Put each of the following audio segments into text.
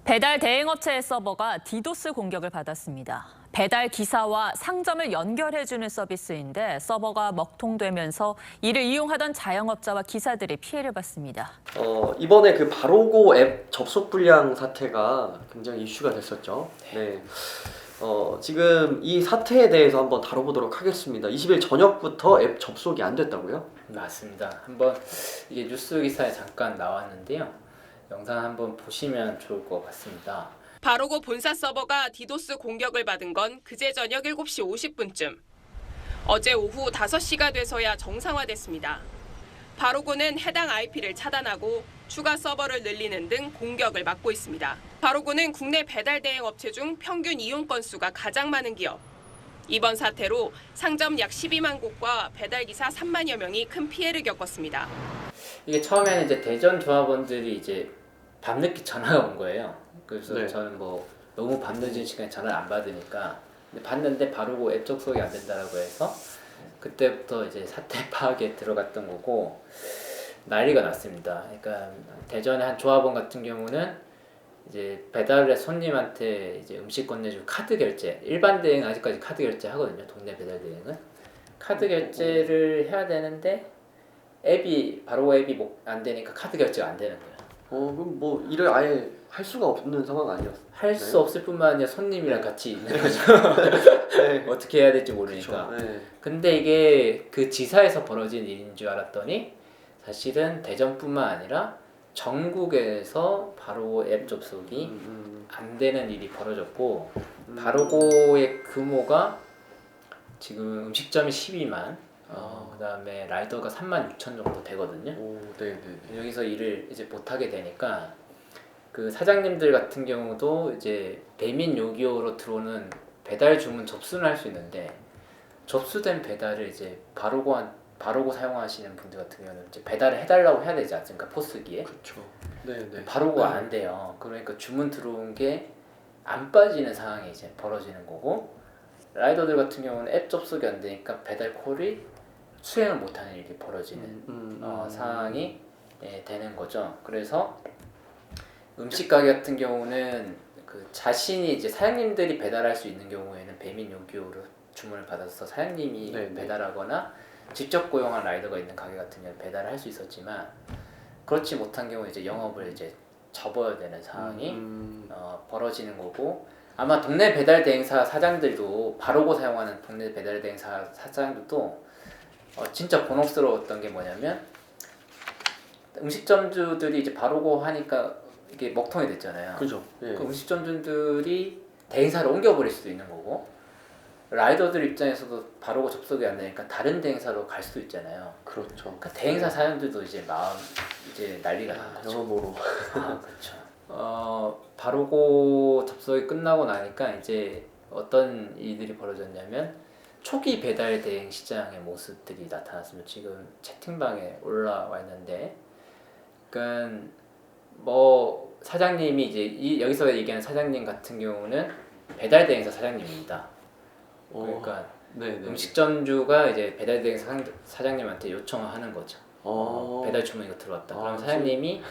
배달 대행업체의 서버가 디도스 공격을 받았습니다. 배달 기사와 상점을 연결해주는 서비스인데 서버가 먹통되면서 이를 이용하던 자영업자와 기사들이 피해를 봤습니다. 이번에 그 바로고 앱 접속 불량 사태가 굉장히 이슈가 됐었죠. 네. 지금 이 사태에 대해서 한번 다뤄보도록 하겠습니다. 20일 저녁부터 앱 접속이 안 됐다고요? 맞습니다. 한번 이게 뉴스 기사에 잠깐 나왔는데요. 영상 한번 보시면 좋을 것 같습니다. 바로고 본사 서버가 디도스 공격을 받은 건 그제 저녁 7시 50분쯤. 어제 오후 5시가 돼서야 정상화됐습니다. 바로고는 해당 IP를 차단하고 추가 서버를 늘리는 등 공격을 막고 있습니다. 바로고는 국내 배달 대행 업체 중 평균 이용 건수가 가장 많은 기업. 이번 사태로 상점 약 12만 곳과 배달기사 3만여 명이 큰 피해를 겪었습니다. 이게 처음에는 이제 대전 조합원들이 이제 밤늦게 전화가 온 거예요. 그래서 네. 저는 너무 밤늦은 시간에 전화를 안 받으니까 봤는데 바로고 앱 접속이 안 된다라고 해서 그때부터 이제 사태 파악에 들어갔던 거고 난리가 났습니다. 그러니까 대전의 한 조합원 같은 경우는 이제 배달의 손님한테 이제 음식 건네주고 카드 결제, 일반 대행은 아직까지 카드 결제 하거든요. 동네 배달 대행은 카드 결제를 해야 되는데 바로고 앱이 안 되니까 카드 결제가 안 되는 거예요. 그럼 뭐 일을 아예 할 수가 없는 상황 아니었어요? 할 수 없을 뿐만 아니라 손님이랑 같이 있는 거죠. 네. 어떻게 해야 될지 모르니까. 그쵸. 네. 근데 이게 그 지사에서 벌어진 일인 줄 알았더니 사실은 대전뿐만 아니라 전국에서 바로고 앱 접속이 안 되는 일이 벌어졌고 바로고의 규모가 지금 음식점이 12만 그다음에 라이더가 3만 6천 정도 되거든요. 네네. 여기서 일을 이제 못하게 되니까 그 사장님들 같은 경우도 이제 배민 요기요로 들어오는 배달 주문 접수는 할 수 있는데 접수된 배달을 이제 바로고 사용하시는 분들 같은 경우는 이제 배달을 해달라고 해야 되지 않습니까? 포스기에. 그렇죠. 네네. 바로고가 안 돼요. 그러니까 주문 들어온 게 안 빠지는 상황이 이제 벌어지는 거고 라이더들 같은 경우는 앱 접속이 안 되니까 배달 콜이 수행을 못하는 일이 벌어지는 상황이 되는 거죠. 그래서 음식 가게 같은 경우는 그 자신이 이제 사장님들이 배달할 수 있는 경우에는 배민 요기요로 주문을 받아서 사장님이 네네. 배달하거나 직접 고용한 라이더가 있는 가게 같은 경우는 배달을 할 수 있었지만 그렇지 못한 경우에 이제 영업을 이제 접어야 되는 상황이 벌어지는 거고 아마 동네 배달 대행사 사장들도 바로고 사용하는 동네 배달 대행사 사장들도 진짜 곤혹스러웠던 게 뭐냐면 음식점주들이 이제 바로고 하니까 이게 먹통이 됐잖아요. 그죠. 예. 그 음식점주들이 대행사를 옮겨버릴 수도 있는 거고 라이더들 입장에서도 바로고 접속이 안 되니까 다른 대행사로 갈 수도 있잖아요. 그렇죠. 그러니까 대행사 사장들도 이제 이제 난리가 난 거죠. 여러모로. 그렇죠. 바로고 접속이 끝나고 나니까 이제 어떤 일들이 벌어졌냐면 초기 배달 대행 시장의 모습들이 나타났습니다. 지금 채팅방에 올라와 있는데, 그러니까 뭐 사장님이 이제 여기서 얘기하는 사장님 같은 경우는 배달 대행사 사장님입니다. 그러니까 네네. 음식점주가 이제 배달 대행사 사장님한테 요청을 하는 거죠. 배달 주문이 들어왔다. 그럼 사장님이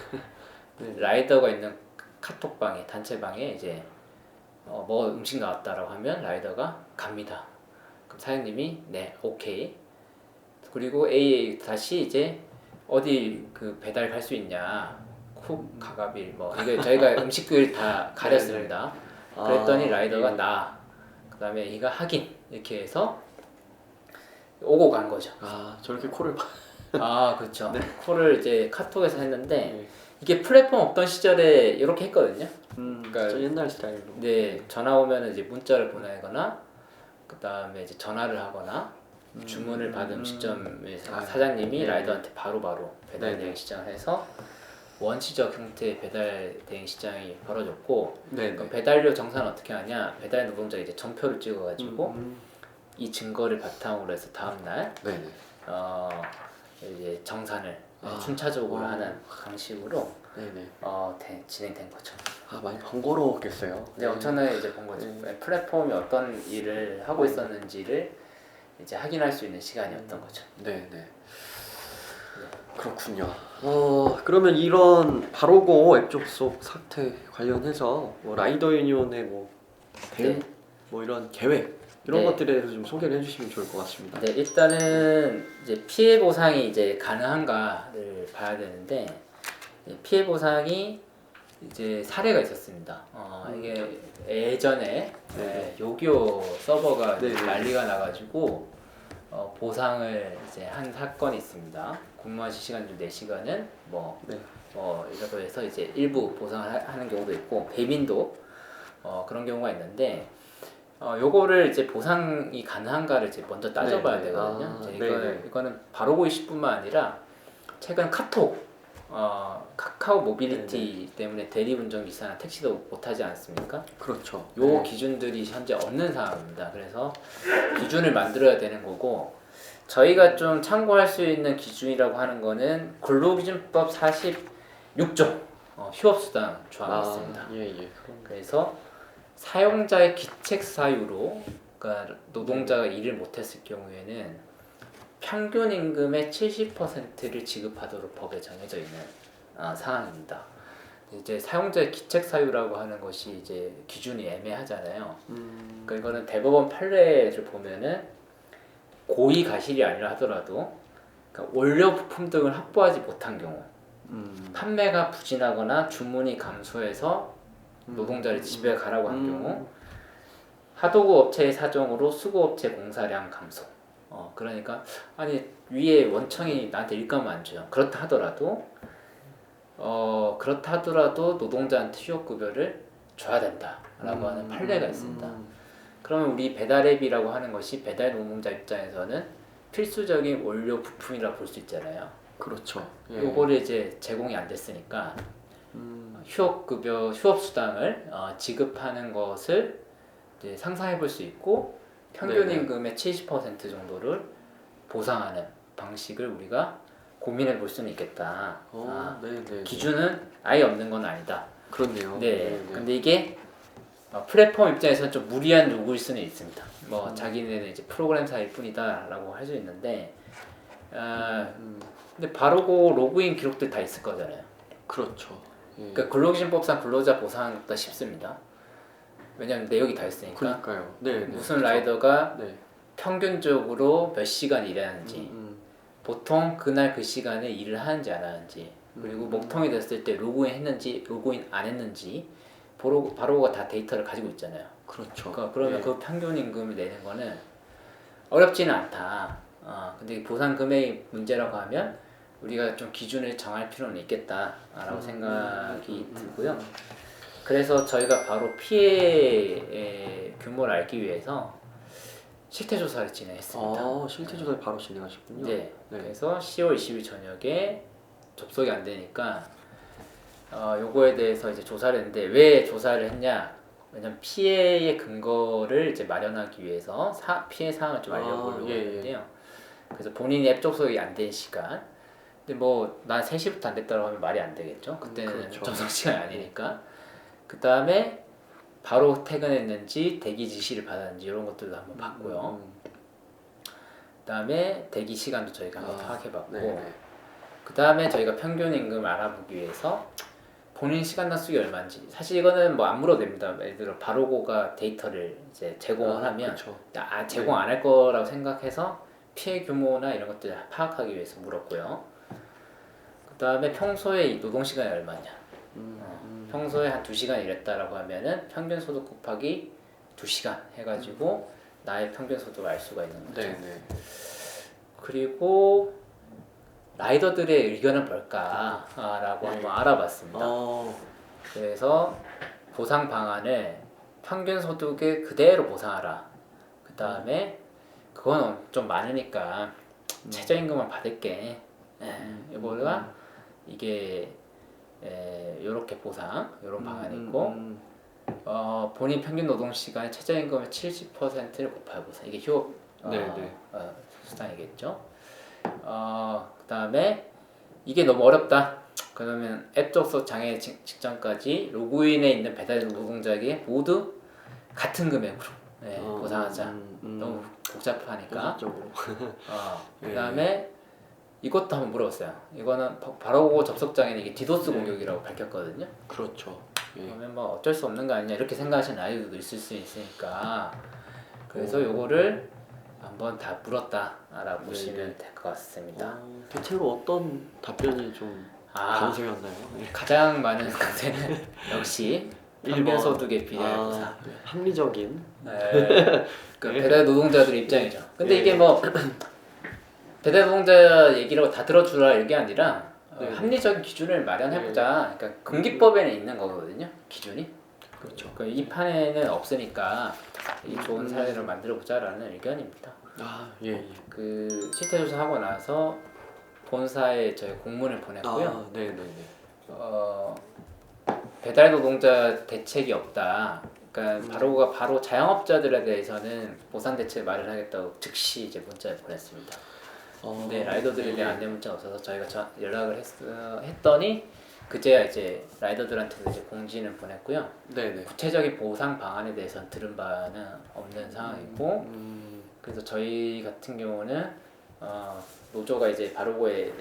네. 라이더가 있는 카톡방에 단체방에 이제 뭐 음식 나왔다라고 하면 라이더가 갑니다. 그럼 사장님이 네 오케이. 그리고 A 다시 이제 어디 그 배달 갈 수 있냐 쿡 가가빌 뭐 이게 저희가 음식들 다 가렸습니다. 그랬더니 라이더가 그다음에 A가 확인 이렇게 해서 오고 간 거죠. 저렇게 콜을 그렇죠. 콜을 이제 카톡에서 했는데 네. 이게 플랫폼 없던 시절에 이렇게 했거든요. 그러니까 옛날 스타일로. 네, 전화 오면은 이제 문자를 보내거나 그다음에 이제 전화를 하거나 주문을 받은 음식점에서 사장님이 라이더한테 바로바로 배달 대행 시장을 해서 원시적 형태의 배달 대행 시장이 벌어졌고 그럼 배달료 정산은 어떻게 하냐? 배달 노동자 이제 전표를 찍어가지고 이 증거를 바탕으로 해서 다음 날 이제 정산을 순차적으로 하는 방식으로 진행된 거죠. 많이 번거로웠겠어요. 이제 엄청나게 이제 본 거죠. 플랫폼이 어떤 일을 하고 있었는지를 이제 확인할 수 있는 시간이었던 거죠. 네네. 그렇군요. 그러면 이런 바로고 앱 접속 사태 관련해서 뭐 라이더 유니온의 뭐 대응, 네. 뭐 이런 계획 이런 네. 것들에 대해서 좀 소개를 해주시면 좋을 것 같습니다. 네, 일단은 이제 피해 보상이 이제 가능한가를 봐야 되는데 피해 보상이 이제 사례가 있었습니다. 이게 예전에 요기요 서버가 이제 네. 난리가 나가지고 보상을 이제 한 사건이 있습니다. 근무하신 시간 중 4시간은 네. 이라고 해서 이제 일부 보상을 하는 경우도 있고 배민도 그런 경우가 있는데 요거를 이제 보상이 가능한가를 이제 먼저 따져봐야 네. 되거든요. 아, 이제 네. 이거는 바로고이시뿐만 아니라 최근 카카오 모빌리티 때문에 대리운전기사나 택시도 못하지 않습니까? 그렇죠. 요 네. 기준들이 현재 없는 상황입니다. 그래서 기준을 만들어야 되는 거고 저희가 좀 참고할 수 있는 기준이라고 하는 거는 근로기준법 46조 휴업수당 조항이 있습니다. 예. 그래서 사용자의 기책 사유로 그러니까 노동자가 일을 못했을 경우에는 평균 임금의 70%를 지급하도록 법에 정해져 있는 상황입니다. 이제 사용자의 기책 사유라고 하는 것이 이제 기준이 애매하잖아요. 그러니까 이거는 대법원 판례를 보면은 고의 가실이 아니라 하더라도 그러니까 원료 부품 등을 확보하지 못한 경우, 판매가 부진하거나 주문이 감소해서 노동자를 집에 가라고 한 경우, 하도급 업체의 사정으로 수거업체 공사량 감소. 그러니까 아니 위에 원청이 나한테 일감 안 줘요. 그렇다 하더라도 노동자한테 휴업급여를 줘야 된다라고 하는 판례가 있습니다. 그러면 우리 배달앱이라고 하는 것이 배달 노동자 입장에서는 필수적인 원료 부품이라 볼 수 있잖아요. 그렇죠. 예. 요거를 이제 제공이 안 됐으니까 휴업급여, 휴업수당을 지급하는 것을 이제 상상해 볼 수 있고 평균 네네. 임금의 70% 정도를 보상하는 방식을 우리가 고민해 볼 수는 있겠다. 네네. 기준은 아예 없는 건 아니다. 그렇네요. 네. 근데 이게 플랫폼 입장에서는 좀 무리한 요구일 수는 있습니다. 자기네는 이제 프로그램사일 뿐이다라고 할 수 있는데, 근데 바로고 로그인 기록들 다 있을 거잖아요. 그렇죠. 예. 그러니까 근로기준법상 근로자 보상하는 것보다 쉽습니다. 왜냐면 내역이 다 있으니까. 그러니까요. 네. 무슨 라이더가 네. 평균적으로 몇 시간 일하는지, 보통 그날 그 시간에 일을 하는지 안 하는지, 그리고 목통이 됐을 때 로그인 했는지 로그인 안 했는지 바로가 다 데이터를 가지고 있잖아요. 그렇죠. 그러면 그 평균 임금을 내는 거는 어렵지는 않다. 근데 보상 금액이 문제라고 하면 우리가 좀 기준을 정할 필요는 있겠다라고 생각이 들고요. 그래서 저희가 바로 피해의 규모를 알기 위해서 실태 조사를 진행했습니다. 실태 조사를 바로 진행하셨군요. 네. 그래서 10월 20일 저녁에 접속이 안 되니까 요거에 대해서 이제 조사를 했는데 왜 조사를 했냐? 왜냐면 피해의 근거를 이제 마련하기 위해서 피해 사항을 좀 알려보려고 했는데요. 그래서 본인이 앱 접속이 안 된 시간. 근데 난 3시부터 안 됐다고 하면 말이 안 되겠죠. 그때는 그렇죠. 접속 시간이 아니니까. 그 다음에 바로 퇴근했는지 대기 지시를 받았는지 이런 것들도 한번 봤고요. 그 다음에 대기 시간도 저희가 한번 파악해봤고 그 다음에 저희가 평균 임금을 알아보기 위해서 본인 시간당 수익이 얼마인지 사실 이거는 안 물어도 됩니다. 예를 들어 바로고가 데이터를 이제 제공을 하면 그렇죠. 제공 안 할 거라고 생각해서 피해 규모나 이런 것들을 파악하기 위해서 물었고요. 그 다음에 평소에 노동 시간이 얼마냐. 평소에 한 2시간 일했다라고 하면은 평균 소득 곱하기 2시간 해가지고 나의 평균 소득을 알 수가 있는 거죠. 네네. 그리고 라이더들의 의견은 뭘까라고 한번 알아봤습니다. 그래서 보상 방안을 평균 소득에 그대로 보상하라. 그 다음에 그건 좀 많으니까 최저임금만 받을게. 이거가 이게 요렇게 보상, 요런 방안이 있고 본인 평균 노동 시간의 최저임금의 70%를 곱하여 보상. 이게 휴업 수당이겠죠. 그 다음에 이게 너무 어렵다. 그러면 앱 접속 장애 직전까지 로그인에 있는 배달 노동자에게 모두 같은 금액으로 보상하자. 너무 복잡하니까. 그 다음에 이것도 한번 물어봤어요. 이거는 바로 접속장에는 이게 디도스 네. 공격이라고 밝혔거든요. 그렇죠. 예. 그러면 뭐 어쩔 수 없는 거 아니냐 이렇게 생각하시는 아이들도 있을 수 있으니까 그래서 오. 요거를 한번 다 물었다라고 네, 보시면 네. 될 것 같습니다. 대체로 어떤 답변이 좀 강세가 왔나요? 예. 가장 많은 강세는 역시 평균 소득의 비례 보상. 네. 합리적인. 그 네. 배달 노동자들의 입장이죠. 근데 네. 이게 뭐 배달 노동자 얘기를 다 들어주라 이게 아니라 네. 합리적인 기준을 마련해보자. 그러니까 금기법에는 있는 거거든요. 기준이. 그렇죠. 이 판에는 없으니까 이 좋은 사례를 만들어보자라는 의견입니다. 아, 예, 예. 그 실태 조사하고 나서 본사에 저희 공문을 보냈고요. 아, 네, 네, 네. 배달 노동자 대책이 없다. 그러니까 바로 자영업자들에 대해서는 보상 대책 마련하겠다고 즉시 이제 문자를 보냈습니다. 근데 라이더들에 대한 안내 문자가 없어서 저희가 연락을 했더니 그제야 이제 라이더들한테도 이제 공지는 보냈고요. 네, 네. 구체적인 보상 방안에 대해서는 들은 바는 없는 상황이고 그래서 저희 같은 경우는 노조가 이제 바로고에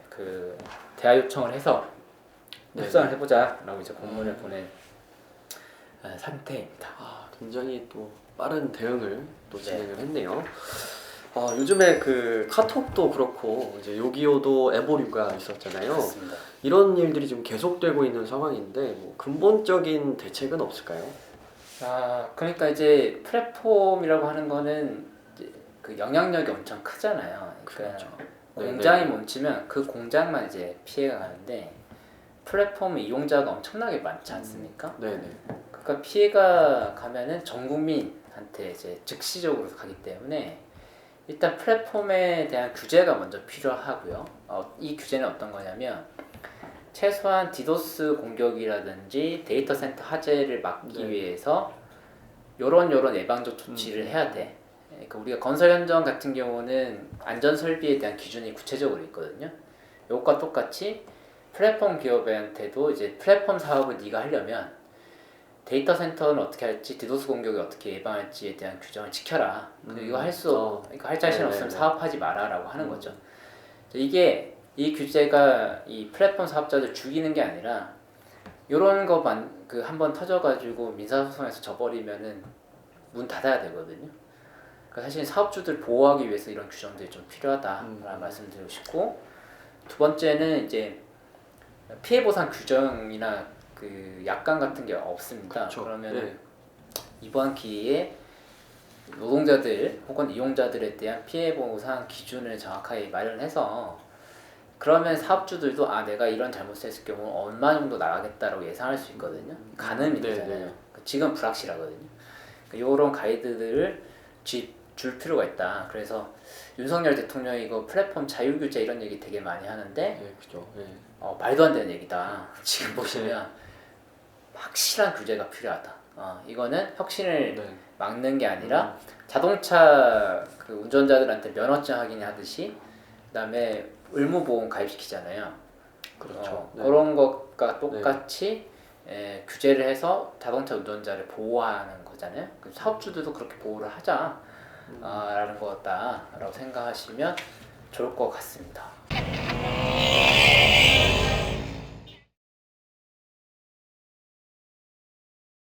그 대화 요청을 해서 협상을 해보자라고 이제 공문을 보낸 상태입니다. 아, 굉장히 또 빠른 대응을 또 네. 진행을 했네요. 요즘에 그 카톡도 그렇고 이제 요기요도 에보류가 있었잖아요. 그렇습니다. 이런 일들이 좀 계속되고 있는 상황인데 뭐 근본적인 대책은 없을까요? 그러니까 이제 플랫폼이라고 하는 거는 이제 그 영향력이 엄청 크잖아요. 그러니까 그렇죠. 공장이 멈추면 그 공장만 이제 피해가 가는데 플랫폼 이용자가 엄청나게 많지 않습니까? 네, 네. 그러니까 피해가 가면은 전 국민한테 이제 즉시적으로 가기 때문에 일단 플랫폼에 대한 규제가 먼저 필요하고요. 이 규제는 어떤 거냐면 최소한 디도스 공격이라든지 데이터 센터 하재를 막기 네. 위해서 요런 예방적 조치를 해야 돼. 그러니까 우리가 건설 현장 같은 경우는 안전 설비에 대한 기준이 구체적으로 있거든요. 이것과 똑같이 플랫폼 기업한테도 이제 플랫폼 사업을 네가 하려면 데이터 센터는 어떻게 할지, 디도스 공격을 어떻게 예방할지에 대한 규정을 지켜라. 근데 이거 이거 할 자신 없으면 사업하지 마라라고 하는 거죠. 이게 이 규제가 이 플랫폼 사업자들 죽이는 게 아니라 이런 거만 그 한번 터져가지고 민사소송에서 져버리면은 문 닫아야 되거든요. 그러니까 사실 사업주들 보호하기 위해서 이런 규정들이 좀 필요하다라는 말씀드리고 싶고 두 번째는 이제 피해 보상 규정이나 그 약관 같은 게 없습니다. 그렇죠. 그러면 네. 이번 기회에 노동자들 혹은 이용자들에 대한 피해 보상 기준을 정확하게 마련해서 그러면 사업주들도 내가 이런 잘못을 했을 경우 얼마 정도 나가겠다라고 예상할 수 있거든요. 가늠이 네, 되잖아요. 네. 지금 불확실하거든요. 이런 가이드들을 줄 필요가 있다. 그래서 윤석열 대통령이 이거 플랫폼 자유규제 이런 얘기 되게 많이 하는데 네, 그죠. 네. 말도 안 되는 얘기다. 지금 보시면 확실한 규제가 필요하다. 이거는 혁신을 네. 막는 게 아니라 자동차 그 운전자들한테 면허증 확인하듯이 그다음에 의무보험 가입시키잖아요. 그렇죠. 네. 그런 것과 똑같이 규제를 해서 자동차 운전자를 보호하는 거잖아요. 사업주들도 그렇게 보호를 하자 라는 거다라고 생각하시면 좋을 것 같습니다.